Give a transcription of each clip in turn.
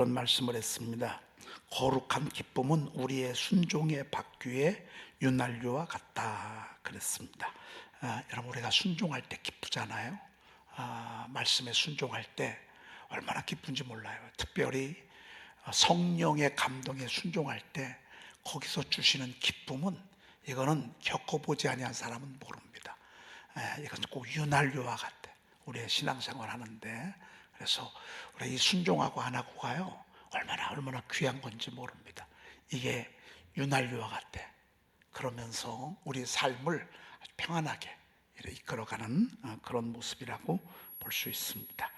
그런 말씀을 했습니다. 거룩한 기쁨은 우리의 순종의 바퀴에 윤활유와 같다 그랬습니다. 여러분, 우리가 순종할 때 기쁘잖아요. 말씀에 순종할 때 얼마나 기쁜지 몰라요. 특별히 성령의 감동에 순종할 때 거기서 주시는 기쁨은, 이거는 겪어보지 아니한 사람은 모릅니다. 이건 꼭 윤활유와 같아, 우리의 신앙생활 하는데. 그래서 우리 이 순종하고 안 하고가요, 얼마나 귀한 건지 모릅니다. 이게 윤활유와 같아. 그러면서 우리 삶을 평안하게 이끌어가는 그런 모습이라고 볼 수 있습니다.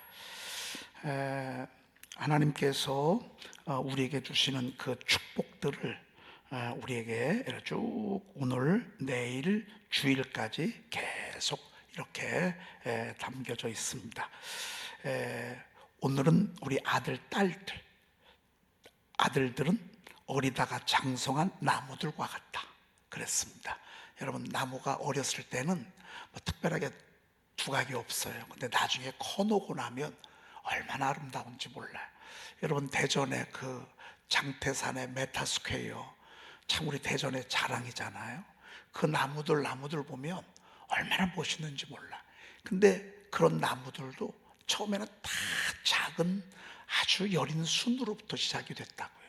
하나님께서 우리에게 주시는 그 축복들을 우리에게 쭉 오늘, 내일, 주일까지 계속 이렇게 담겨져 있습니다. 오늘은 우리 아들들은 어리다가 장성한 나무들과 같다 그랬습니다. 여러분, 나무가 어렸을 때는 뭐 특별하게 두각이 없어요. 근데 나중에 커놓고 나면 얼마나 아름다운지 몰라요. 여러분, 대전의 그 장태산의 메타스퀘어, 참 우리 대전의 자랑이잖아요. 그 나무들 보면 얼마나 멋있는지 몰라. 근데 그런 나무들도 처음에는 다 작은 아주 여린 순으로부터 시작이 됐다고요.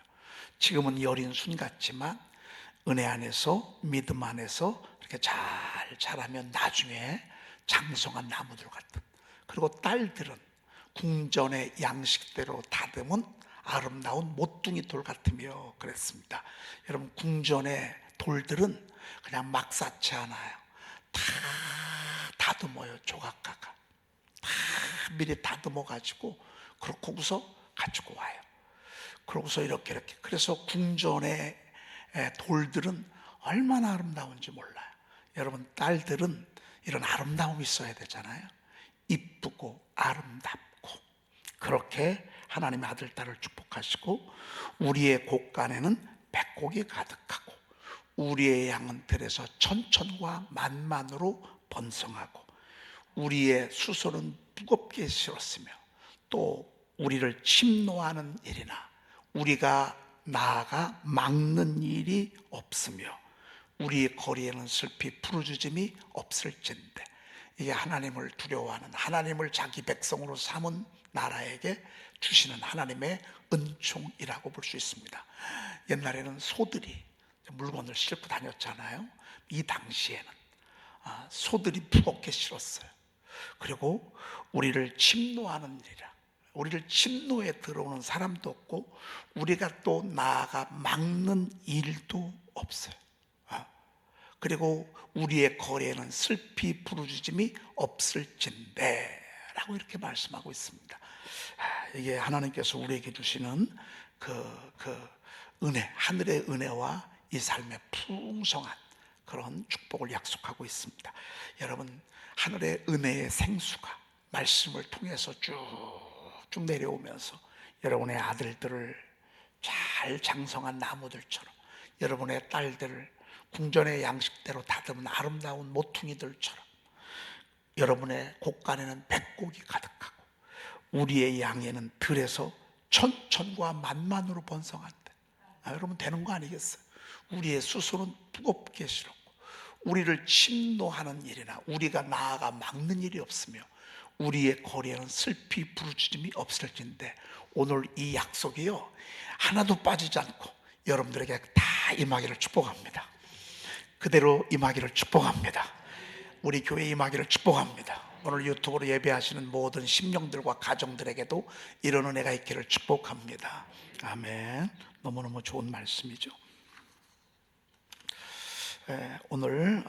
지금은 여린 순 같지만 은혜 안에서, 믿음 안에서 이렇게 잘 자라면 나중에 장성한 나무들 같은. 그리고 딸들은 궁전의 양식대로 다듬은 아름다운 모퉁이 돌 같으며 그랬습니다. 여러분, 궁전의 돌들은 그냥 막 쌓지 않아요. 다 다듬어요. 조각가가 다 미리 다듬어 가지고 그러고서 가지고 와요. 그러고서 이렇게 그래서 궁전의 돌들은 얼마나 아름다운지 몰라요. 여러분, 딸들은 이런 아름다움이 있어야 되잖아요. 이쁘고 아름답고. 그렇게 하나님의 아들, 딸을 축복하시고, 우리의 곳간에는 백곡이 가득하고 우리의 양은 들에서 천천과 만만으로 번성하고 우리의 수소는 무겁게 실었으며 또 우리를 침노하는 일이나 우리가 나아가 막는 일이 없으며 우리의 거리에는 슬피 부르짖음이 없을진데. 이게 하나님을 두려워하는, 하나님을 자기 백성으로 삼은 나라에게 주시는 하나님의 은총이라고 볼 수 있습니다. 옛날에는 소들이 물건을 싣고 다녔잖아요. 이 당시에는 소들이 무겁게 실었어요. 그리고 우리를 침노하는 일이라, 우리를 침노에 들어오는 사람도 없고 우리가 또 나아가 막는 일도 없어요. 그리고 우리의 거리에는 슬피 부르짖음이 없을진대 라고 이렇게 말씀하고 있습니다. 이게 하나님께서 우리에게 주시는 그 은혜, 하늘의 은혜와 이 삶의 풍성한 그런 축복을 약속하고 있습니다. 여러분, 하늘의 은혜의 생수가 말씀을 통해서 쭉쭉 내려오면서 여러분의 아들들을 잘 장성한 나무들처럼, 여러분의 딸들을 궁전의 양식대로 다듬은 아름다운 모퉁이들처럼, 여러분의 곳간에는 백곡이 가득하고 우리의 양에는 들에서 천천과 만만으로 번성한다. 여러분, 되는 거 아니겠어요? 우리의 수소는 무겁게 실었고 우리를 침노하는 일이나 우리가 나아가 막는 일이 없으며 우리의 거리에는 슬피 부르짖음이 없을진데. 오늘 이 약속이요, 하나도 빠지지 않고 여러분들에게 다 임하기를 축복합니다. 그대로 임하기를 축복합니다. 우리 교회 임하기를 축복합니다. 오늘 유튜브로 예배하시는 모든 심령들과 가정들에게도 이런 은혜가 있기를 축복합니다. 아멘. 너무너무 좋은 말씀이죠. 오늘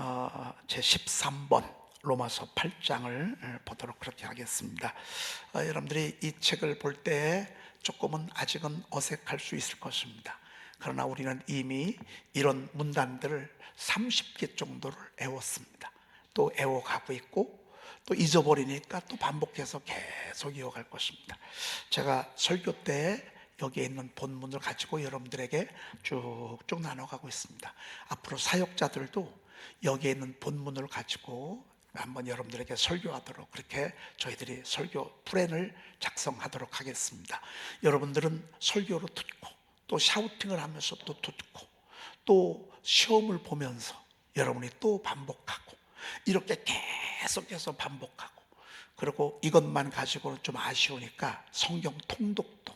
제13번 로마서 8장을 보도록 그렇게 하겠습니다. 여러분들이 이 책을 볼 때 조금은 아직은 어색할 수 있을 것입니다. 그러나 우리는 이미 이런 문단들을 30개 정도를 애웠습니다. 또 애워가고 있고 또 잊어버리니까 또 반복해서 계속 이어갈 것입니다. 제가 설교 때 여기에 있는 본문을 가지고 여러분들에게 쭉쭉 나눠가고 있습니다. 앞으로 사역자들도 여기에 있는 본문을 가지고 한번 여러분들에게 설교하도록 그렇게 저희들이 설교 플랜을 작성하도록 하겠습니다. 여러분들은 설교로 듣고 또 샤우팅을 하면서 또 듣고 또 시험을 보면서 여러분이 또 반복하고 이렇게 계속해서 반복하고, 그리고 이것만 가지고는 좀 아쉬우니까 성경 통독도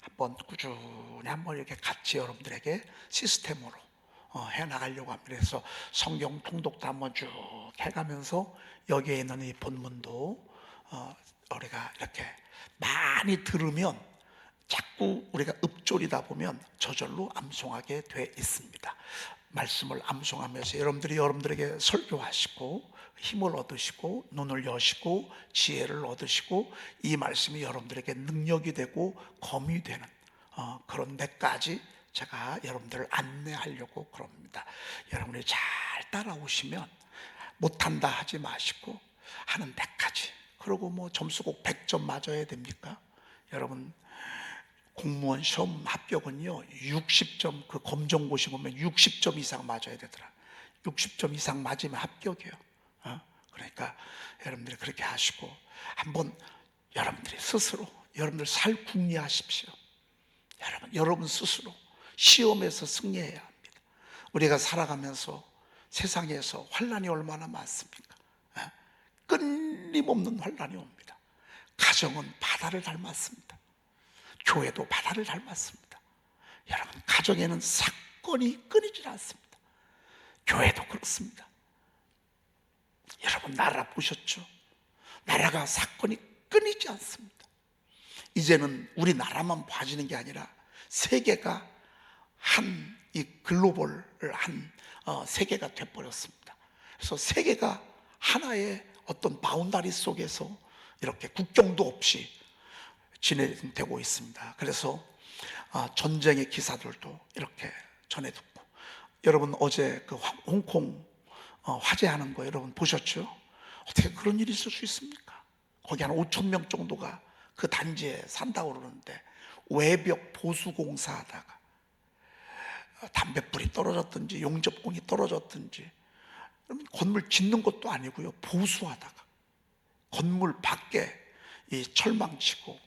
한번 꾸준히 한번 이렇게 같이 여러분들에게 시스템으로 해나가려고 합니다. 그래서 성경 통독도 한번 쭉 해가면서 여기에 있는 이 본문도 우리가 이렇게 많이 들으면 자꾸 우리가 읊조리다 보면 저절로 암송하게 돼 있습니다. 말씀을 암송하면서 여러분들에게 설교하시고 힘을 얻으시고 눈을 여시고 지혜를 얻으시고 이 말씀이 여러분들에게 능력이 되고 검이 되는 그런 데까지 제가 여러분들을 안내하려고 그럽니다. 여러분이 잘 따라오시면 못한다 하지 마시고 하는 데까지. 그리고 뭐 점수 꼭 100점 맞아야 됩니까? 여러분 공무원 시험 합격은요 60점, 그 검정고시 보면 60점 이상 맞아야 되더라. 60점 이상 맞으면 합격이에요. 그러니까 여러분들이 그렇게 하시고 한번 여러분들이 스스로 여러분들 살 궁리하십시오. 여러분 스스로 시험에서 승리해야 합니다. 우리가 살아가면서 세상에서 환난이 얼마나 많습니까? 끊임없는 환난이 옵니다. 가정은 바다를 닮았습니다. 교회도 바다를 닮았습니다. 여러분 가정에는 사건이 끊이질 않습니다. 교회도 그렇습니다. 여러분 나라 보셨죠? 나라가 사건이 끊이지 않습니다. 이제는 우리나라만 봐지는 게 아니라 세계가 이 글로벌 세계가 돼버렸습니다. 그래서 세계가 하나의 어떤 바운다리 속에서 이렇게 국경도 없이 진행되고 있습니다. 그래서 전쟁의 기사들도 이렇게 전해 듣고, 여러분 어제 그 홍콩 화재하는 거 여러분 보셨죠? 어떻게 그런 일이 있을 수 있습니까? 거기 한 5천 명 정도가 그 단지에 산다고 그러는데 외벽 보수공사하다가 담뱃불이 떨어졌든지 용접공이 떨어졌든지, 건물 짓는 것도 아니고요, 보수하다가 건물 밖에 이 철망치고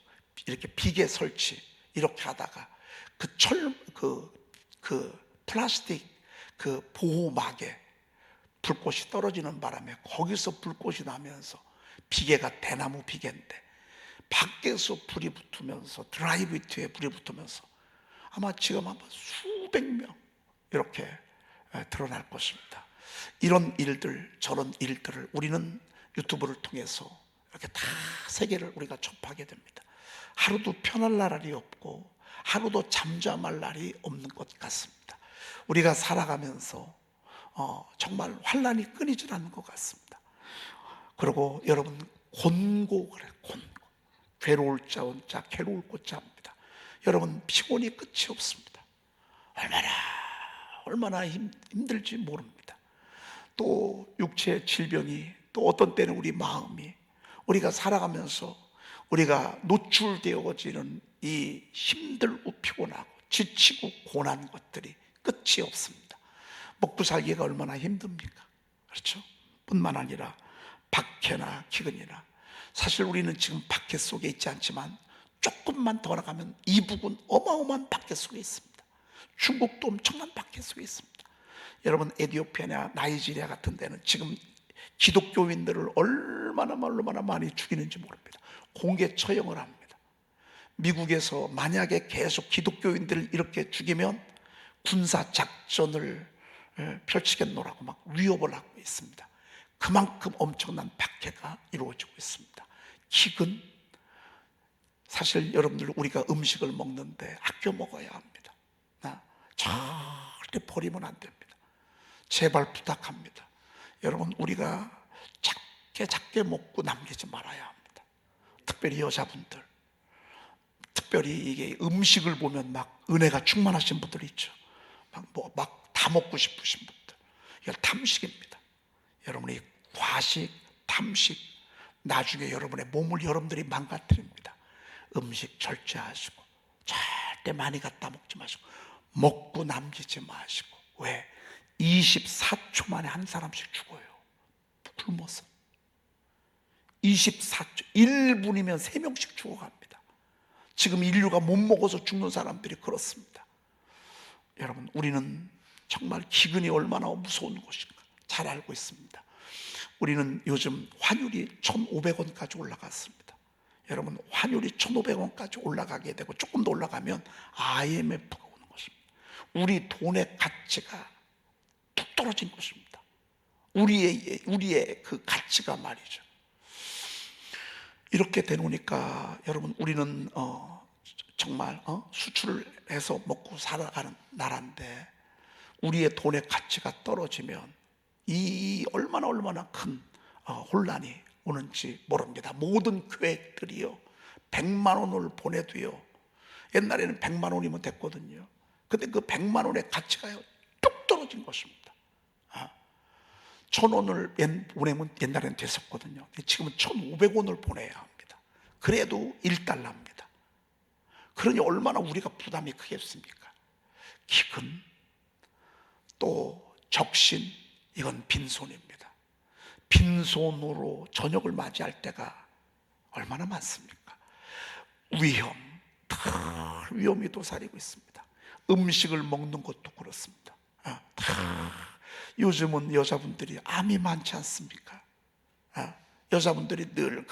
이렇게 비계 설치 이렇게 하다가 그 플라스틱 그 보호막에 불꽃이 떨어지는 바람에 거기서 불꽃이 나면서, 비계가 대나무 비계인데 밖에서 불이 붙으면서 드라이브트에 불이 붙으면서 아마 지금 한번 수백 명 이렇게 드러날 것입니다. 이런 일들 저런 일들을 우리는 유튜브를 통해서 이렇게 다 세계를 우리가 접하게 됩니다. 하루도 편할 날이 없고 하루도 잠잠할 날이 없는 것 같습니다. 우리가 살아가면서 정말 환난이 끊이질 않는 것 같습니다. 그리고 여러분 곤고, 괴로울 자 혼자 괴로울 곳자 합니다. 여러분 피곤이 끝이 없습니다. 얼마나 힘들지 모릅니다. 또 육체의 질병이, 또 어떤 때는 우리 마음이, 우리가 살아가면서 우리가 노출되어지는 이 힘들고 피곤하고 지치고 고난 것들이 끝이 없습니다. 먹고 살기가 얼마나 힘듭니까? 그렇죠? 뿐만 아니라 박해나 기근이나, 사실 우리는 지금 박해 속에 있지 않지만 조금만 더 나가면 이북은 어마어마한 박해 속에 있습니다. 중국도 엄청난 박해 속에 있습니다. 여러분 에티오피아나 나이지리아 같은 데는 지금 기독교인들을 얼마나 많이 죽이는지 모릅니다. 공개 처형을 합니다. 미국에서 만약에 계속 기독교인들을 이렇게 죽이면 군사 작전을 펼치겠노라고 막 위협을 하고 있습니다. 그만큼 엄청난 박해가 이루어지고 있습니다. 기근, 사실 여러분들 우리가 음식을 먹는데 아껴 먹어야 합니다. 절대 버리면 안 됩니다. 제발 부탁합니다. 여러분 우리가 작게 먹고 남기지 말아야 합니다. 특별히 여자분들, 특별히 이게 음식을 보면 막 은혜가 충만하신 분들 있죠. 막 다 먹고 싶으신 분들, 이거 탐식입니다. 여러분이 과식, 탐식, 나중에 여러분의 몸을 여러분들이 망가뜨립니다. 음식 절제하시고 절대 많이 갖다 먹지 마시고 먹고 남기지 마시고. 왜? 24초 만에 한 사람씩 죽어요, 굶어서. 24초 1분이면 3명씩 죽어갑니다. 지금 인류가 못 먹어서 죽는 사람들이 그렇습니다. 여러분, 우리는 정말 기근이 얼마나 무서운 것인가 잘 알고 있습니다. 우리는 요즘 환율이 1,500원까지 올라갔습니다. 여러분, 환율이 1,500원까지 올라가게 되고 조금 더 올라가면 IMF가 오는 것입니다. 우리 돈의 가치가 툭 떨어진 것입니다. 우리의 그 가치가 말이죠. 이렇게 되노니까 여러분, 우리는 정말 수출을 해서 먹고 살아가는 나라인데 우리의 돈의 가치가 떨어지면 이 얼마나 큰 혼란이 오는지 모릅니다. 모든 교회들이요, 100만 원을 보내도요, 옛날에는 100만 원이면 됐거든요. 근데 그 100만 원의 가치가 뚝 떨어진 것입니다. 1,000원을 보내면 옛날에는 됐었거든요. 지금은 1,500원을 보내야 합니다. 그래도 1달러입니다. 그러니 얼마나 우리가 부담이 크겠습니까? 기근, 또 적신, 이건 빈손입니다. 빈손으로 저녁을 맞이할 때가 얼마나 많습니까? 위험이 도사리고 있습니다. 음식을 먹는 것도 그렇습니다. 요즘은 여자분들이 암이 많지 않습니까? 여자분들이 늘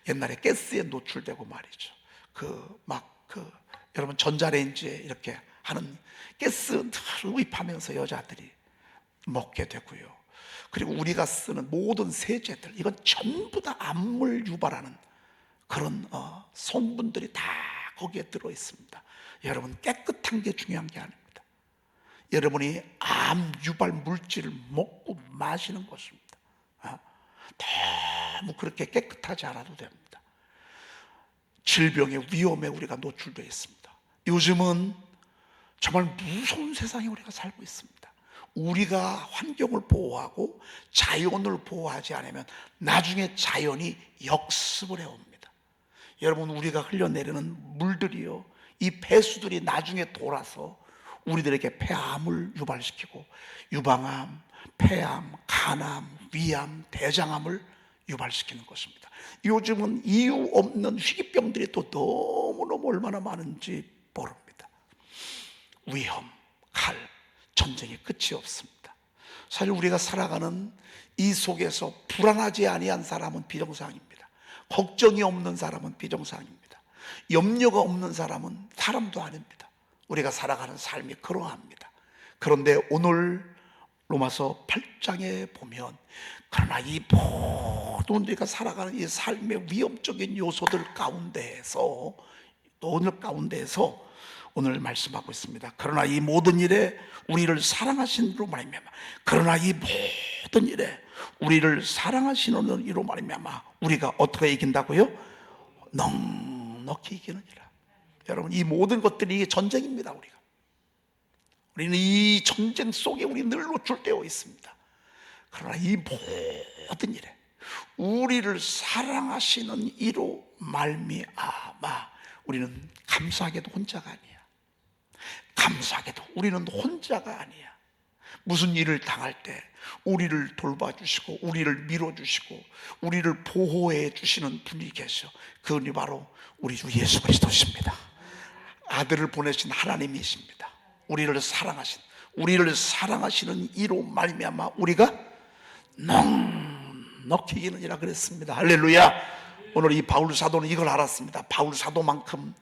옛날에 가스에 노출되고 말이죠. 여러분, 전자레인지에 이렇게 하는 가스 구입하면서 여자들이 먹게 되고요. 그리고 우리가 쓰는 모든 세제들, 이건 전부 다 암을 유발하는 그런 성분들이 다 거기에 들어 있습니다. 여러분, 깨끗한 게 중요한 게 아닙니다. 여러분이 암 유발 물질을 먹고 마시는 것입니다. 너무 그렇게 깨끗하지 않아도 됩니다. 질병의 위험에 우리가 노출되어 있습니다. 요즘은 정말 무서운 세상에 우리가 살고 있습니다. 우리가 환경을 보호하고 자연을 보호하지 않으면 나중에 자연이 역습을 해옵니다. 여러분, 우리가 흘려내리는 물들이요, 이 배수들이 나중에 돌아서 우리들에게 폐암을 유발시키고 유방암, 폐암, 간암, 위암, 대장암을 유발시키는 것입니다. 요즘은 이유 없는 희귀병들이 또 너무너무 얼마나 많은지 모릅니다. 위험, 칼, 전쟁의 끝이 없습니다. 사실 우리가 살아가는 이 속에서 불안하지 아니한 사람은 비정상입니다. 걱정이 없는 사람은 비정상입니다. 염려가 없는 사람은 사람도 아닙니다. 우리가 살아가는 삶이 그러합니다. 그런데 오늘 로마서 8장에 보면, 그러나 이 모든 우리가 살아가는 이 삶의 위험적인 요소들 가운데에서 오늘 말씀하고 있습니다. 그러나 이 모든 일에 우리를 사랑하신 이로 말미암아, 그러나 이 모든 일에 우리를 사랑하시는 이로 말미암아 우리가 어떻게 이긴다고요? 넉넉히 이기느니라. 여러분, 이 모든 것들이 전쟁입니다. 우리는 이 전쟁 속에 우리 늘 노출되어 있습니다. 그러나 이 모든 일에 우리를 사랑하시는 이로 말미암아 우리는 감사하게도 혼자가 아니야. 감사하게도 우리는 혼자가 아니야. 무슨 일을 당할 때 우리를 돌봐주시고 우리를 밀어주시고 우리를 보호해 주시는 분이 계셔. 그분이 바로 우리 주 예수 그리스도십니다. 아들을 보내신 하나님이십니다. 우리를 사랑하시는 이로 말미암아 우리가 넉넉히 이기느니라 그랬습니다. 할렐루야. 오늘 이 바울 사도는 이걸 알았습니다. 바울 사도만큼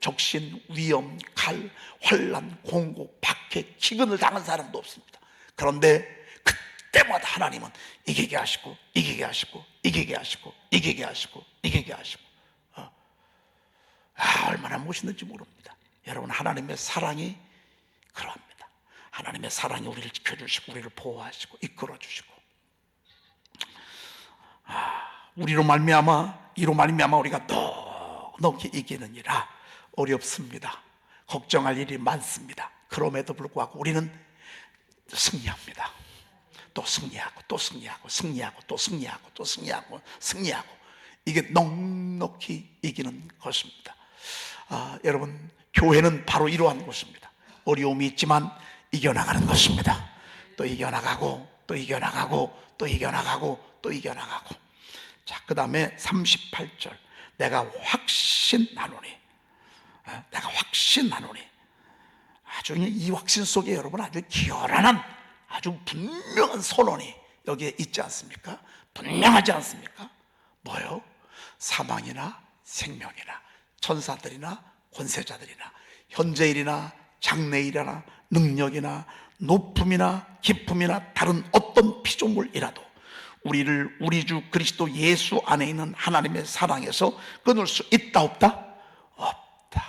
적신, 위험, 칼, 환난, 공고, 박해, 기근을 당한 사람도 없습니다. 그런데 그때마다 하나님은 이기게 하시고 이기게 하시고 이기게 하시고 이기게 하시고 이기게 하시고 얼마나 멋있는지 모릅니다. 여러분, 하나님의 사랑이 그러합니다. 하나님의 사랑이 우리를 지켜주시고 우리를 보호하시고 이끌어주시고 이로 말미암아 우리가 넉넉히 이기느니라. 어렵습니다. 걱정할 일이 많습니다. 그럼에도 불구하고 우리는 승리합니다. 또 승리하고 또 승리하고 승리하고 또 승리하고 또 승리하고 이게 넉넉히 이기는 것입니다. 여러분, 교회는 바로 이러한 것입니다. 어려움이 있지만 이겨나가는 것입니다. 또 이겨나가고 또 이겨나가고 또 이겨나가고 또 이겨나가고. 자, 그 다음에 38절. 내가 확신하노니. 내가 확신하노니. 아주 이 확신 속에 여러분 아주 기어란한 아주 분명한 선언이 여기에 있지 않습니까? 분명하지 않습니까? 뭐요? 사망이나 생명이나 천사들이나 권세자들이나 현재일이나 장래일이나 능력이나 높음이나 깊음이나 다른 어떤 피조물이라도 우리를 우리 주 그리스도 예수 안에 있는 하나님의 사랑에서 끊을 수 있다 없다? 없다.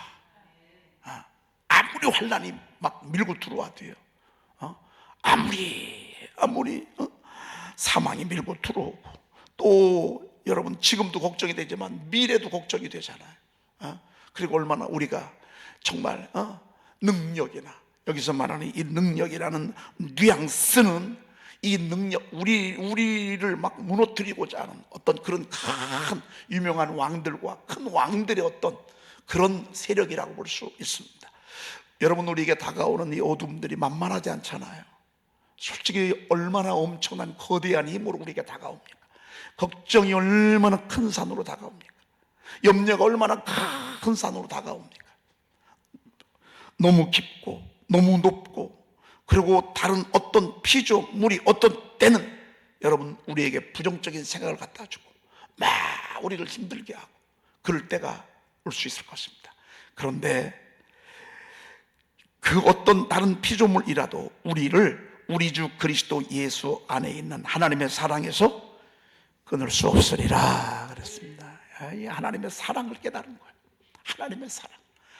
아무리 환난이 막 밀고 들어와도요, 아무리 사망이 밀고 들어오고, 또 여러분 지금도 걱정이 되지만 미래도 걱정이 되잖아요. 그리고 얼마나 우리가 정말 능력이나, 여기서 말하는 이 능력이라는 뉘앙스는 이 능력, 우리를 막 무너뜨리고자 하는 어떤 그런 큰 유명한 왕들과 큰 왕들의 어떤 그런 세력이라고 볼 수 있습니다. 여러분, 우리에게 다가오는 이 어둠들이 만만하지 않잖아요. 솔직히 얼마나 엄청난 거대한 힘으로 우리에게 다가옵니까? 걱정이 얼마나 큰 산으로 다가옵니까? 염려가 얼마나 큰 산으로 다가옵니까? 너무 깊고 너무 높고, 그리고 다른 어떤 피조물이 어떤 때는 여러분 우리에게 부정적인 생각을 갖다 주고 막 우리를 힘들게 하고 그럴 때가 올 수 있을 것입니다. 그런데 그 어떤 다른 피조물이라도 우리를 우리 주 그리스도 예수 안에 있는 하나님의 사랑에서 끊을 수 없으리라 그랬습니다. 이 하나님의 사랑을 깨달은 거예요.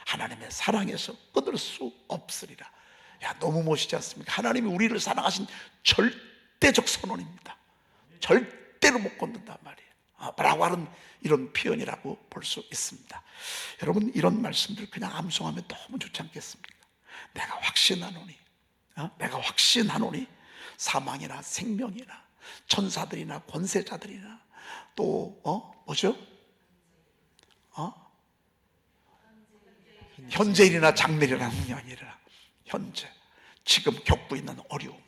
하나님의 사랑에서 끊을 수 없으리라. 야, 너무 멋있지 않습니까? 하나님이 우리를 사랑하신 절대적 선언입니다. 절대로 못 건든단 말이에요. 라고 하는 이런 표현이라고 볼 수 있습니다. 여러분, 이런 말씀들 그냥 암송하면 너무 좋지 않겠습니까? 내가 확신하노니 사망이나 생명이나 천사들이나 권세자들이나 또 뭐죠? 현재일이나 장래일이나 능력이라, 현재 지금 겪고 있는 어려움,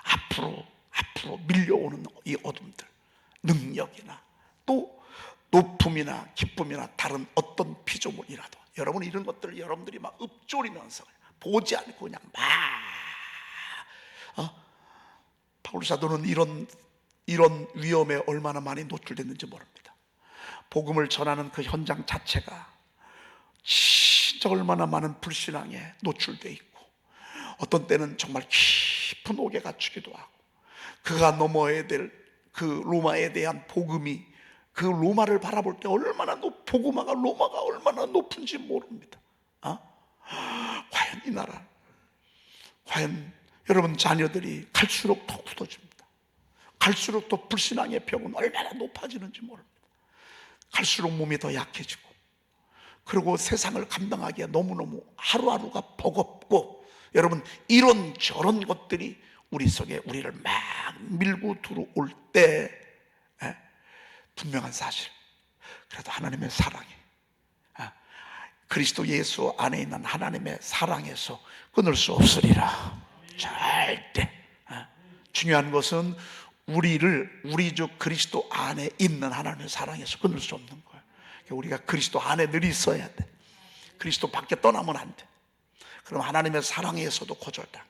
앞으로 밀려오는 이 어둠들, 능력이나 또 높음이나 기쁨이나 다른 어떤 피조물이라도, 여러분 이런 것들을 여러분들이 막 읊조리면서 보지 않고 그냥 바울 사도는 이런 위험에 얼마나 많이 노출됐는지 모릅니다. 복음을 전하는 그 현장 자체가 진짜 얼마나 많은 불신앙에 노출되어 있고, 어떤 때는 정말 깊은 옥에 갇히기도 하고, 그가 넘어야 될 그 로마에 대한 복음이, 그 로마를 바라볼 때 로마가 얼마나 높은지 모릅니다. 과연 이 나라, 과연 여러분 자녀들이 갈수록 더 굳어집니다. 갈수록 더 불신앙의 벽은 얼마나 높아지는지 모릅니다. 갈수록 몸이 더 약해지고, 그리고 세상을 감당하기에 너무너무 하루하루가 버겁고, 여러분 이런저런 것들이 우리 속에 우리를 막 밀고 들어올 때 분명한 사실, 그래도 하나님의 사랑이, 그리스도 예수 안에 있는 하나님의 사랑에서 끊을 수 없으리라. 절대. 중요한 것은 우리 주 그리스도 안에 있는 하나님의 사랑에서 끊을 수 없는 거예요. 우리가 그리스도 안에 늘 있어야 돼. 그리스도 밖에 떠나면 안 돼. 그럼 하나님의 사랑에서도 거절당.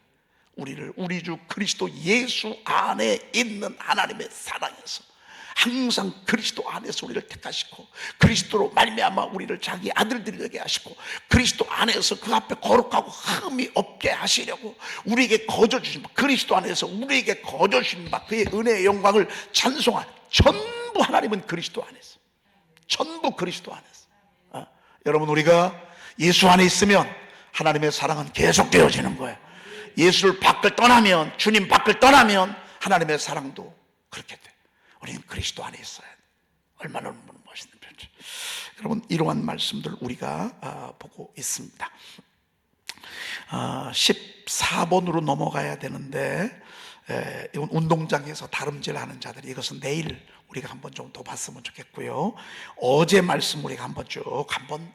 우리 주 그리스도 예수 안에 있는 하나님의 사랑에서 항상 그리스도 안에서 우리를 택하시고, 그리스도로 말미암아 우리를 자기 아들들이 되게 하시고, 그리스도 안에서 그 앞에 거룩하고 흠이 없게 하시려고 우리에게 거저 주신 바, 그리스도 안에서 우리에게 거저 주신 바 그의 은혜의 영광을 찬송할, 전부 하나님은 그리스도 안에서, 전부 그리스도 안에서. 여러분, 우리가 예수 안에 있으면 하나님의 사랑은 계속되어지는 거예요. 예수를 밖을 떠나면, 주님 밖을 떠나면 하나님의 사랑도 그렇게 돼. 우리는 그리스도 안에 있어야 돼. 얼마나 멋있는 편지. 여러분, 이러한 말씀들 우리가 보고 있습니다. 14번으로 넘어가야 되는데, 이건 운동장에서 다름질하는 자들, 이것은 내일 우리가 한번 좀 더 봤으면 좋겠고요. 어제 말씀 우리가 한번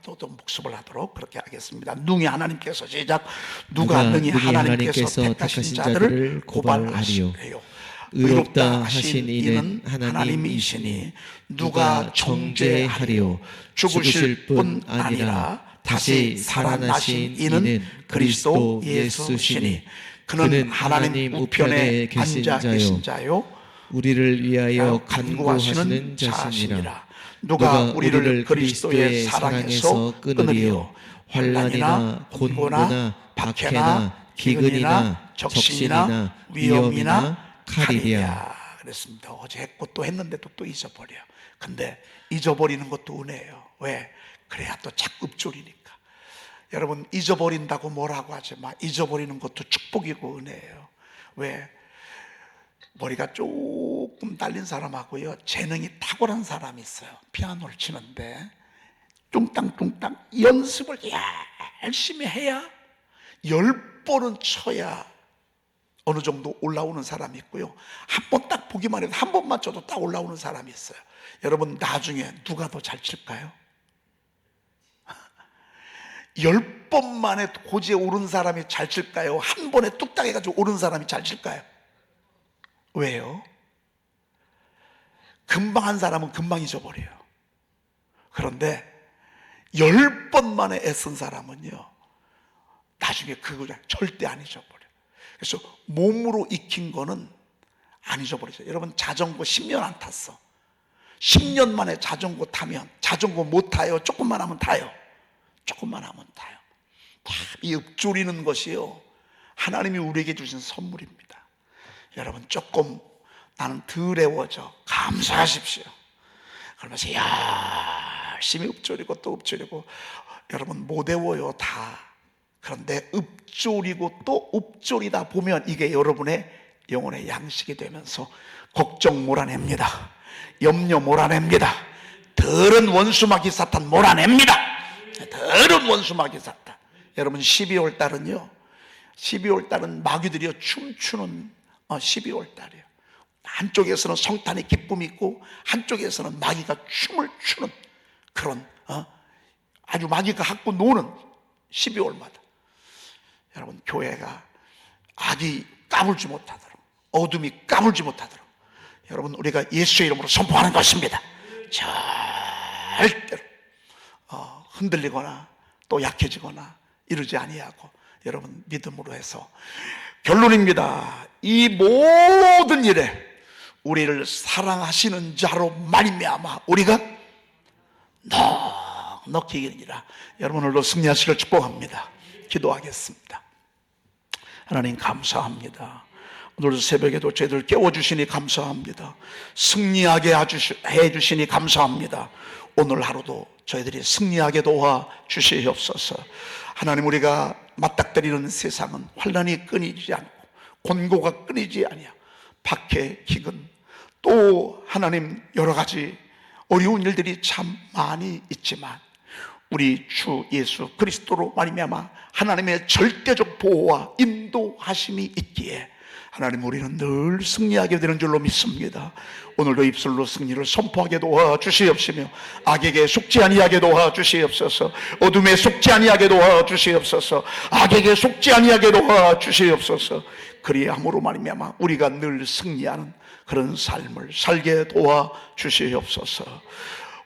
또 복습을 하도록 그렇게 하겠습니다. 능히 하나님께서 시작. 누가 능히 하나님께서 택하신 자들을 고발하시리요. 의롭다 하신 이는 하나님이시니 누가 정죄하리요. 죽으실 뿐 아니라 다시 살아나신 이는 그리스도 예수시니 그는 하나님 우편에 앉아 계신 자요 우리를 위하여 간구하시는 자시니라. 누가 우리를 그리스도의 사랑에서 끊으리요. 환난이나 곤고나 박해나 기근이나 적신이나 위험이나 칼이랴. 그랬습니다. 어제 했고 또 했는데도 또 잊어버려. 근데 잊어버리는 것도 은혜예요. 왜? 그래야 또 자꾸 읊조리니까. 여러분, 잊어버린다고 뭐라고 하지 마. 잊어버리는 것도 축복이고 은혜예요. 왜? 머리가 조금 딸린 사람하고요, 재능이 탁월한 사람이 있어요. 피아노를 치는데 뚱땅뚱땅 연습을 열심히 해야 10번은 쳐야 어느 정도 올라오는 사람이 있고요, 한 번 딱 보기만 해도 한 번만 쳐도 딱 올라오는 사람이 있어요. 여러분, 나중에 누가 더 잘 칠까요? 10번 만에 고지에 오른 사람이 잘 칠까요? 한 번에 뚝딱 해가지고 오른 사람이 잘 칠까요? 왜요? 금방 한 사람은 금방 잊어버려요. 그런데 10번 만에 애쓴 사람은요, 나중에 그거 절대 안 잊어버려요. 그래서 몸으로 익힌 거는 안 잊어버리죠. 여러분, 자전거 10년 안 탔어. 10년 만에 자전거 타면 자전거 못 타요? 조금만 하면 타요? 조금만 하면 타요. 이 읊조리는 것이요, 하나님이 우리에게 주신 선물입니다. 여러분, 조금 나는 덜 외워져 감사하십시오. 그러면서 열심히 읊조리고 또 읊조리고, 여러분 못 외워요 다. 그런데 읊조리고 또 읊조리다 보면 이게 여러분의 영혼의 양식이 되면서 걱정 몰아냅니다. 염려 몰아냅니다. 더러운 원수마귀 사탄 몰아냅니다. 더러운 원수마귀 사탄. 여러분, 12월 달은요, 12월 달은 마귀들이요 춤추는 12월 달이에요. 한쪽에서는 성탄의 기쁨이 있고 한쪽에서는 마귀가 춤을 추는 그런 아주 마귀가 갖고 노는 12월마다. 여러분, 교회가 악이 까불지 못하도록, 어둠이 까불지 못하도록 여러분, 우리가 예수의 이름으로 선포하는 것입니다. 절대로 흔들리거나 또 약해지거나 이러지 아니하고, 여러분 믿음으로 해서, 결론입니다. 이 모든 일에 우리를 사랑하시는 자로 말미암아 우리가 넉넉히 이기리라. 여러분, 오늘도 승리하시길 축복합니다. 기도하겠습니다. 하나님, 감사합니다. 오늘 새벽에도 저희들 깨워주시니 감사합니다. 승리하게 해주시니 감사합니다. 오늘 하루도 저희들이 승리하게 도와 주시옵소서. 하나님, 우리가 맞닥뜨리는 세상은 환난이 끊이지 않고 곤고가 끊이지 아니하고 박해, 기근, 또 하나님 여러 가지 어려운 일들이 참 많이 있지만 우리 주 예수 그리스도로 말미암아 하나님의 절대적 보호와 인도하심이 있기에 하나님, 우리는 늘 승리하게 되는 줄로 믿습니다. 오늘도 입술로 승리를 선포하게 도와주시옵시며 악에게 속지 아니하게 도와주시옵소서. 어둠에 속지 아니하게 도와주시옵소서. 악에게 속지 아니하게 도와주시옵소서. 그리함으로 말미암아 우리가 늘 승리하는 그런 삶을 살게 도와주시옵소서.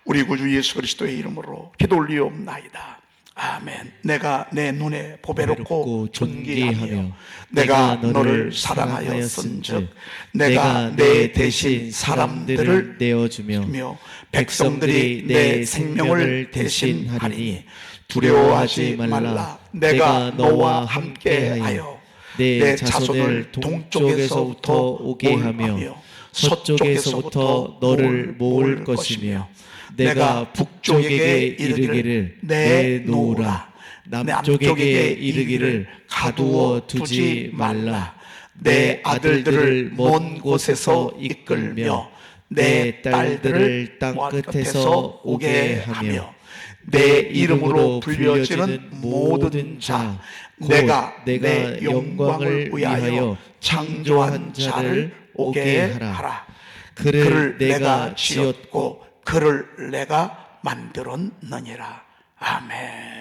우리 구주 예수 그리스도의 이름으로 기도 올리옵나이다. 아멘. 내가 내 눈에 보배롭고 존귀하며 내가 너를 사랑하였은즉 내가 내 대신 사람들을 내어주며 백성들이 내 생명을 대신하리니 두려워하지 말라. 내가 너와 함께하여 내 자손을 동쪽에서부터 오게 하며 서쪽에서부터 너를 모을 것이며 내가 북쪽에게 이르기를 내놓으라. 남쪽에게 이르기를 가두어 두지 말라. 내 아들들을 먼 곳에서 이끌며 내 딸들을 땅 끝에서 오게 하며 내 이름으로 불려지는 모든 자, 내가 내 영광을 위하여 창조한 자를 오게 하라. 그를 내가 지었고 그를 내가 만들었느니라. 아멘.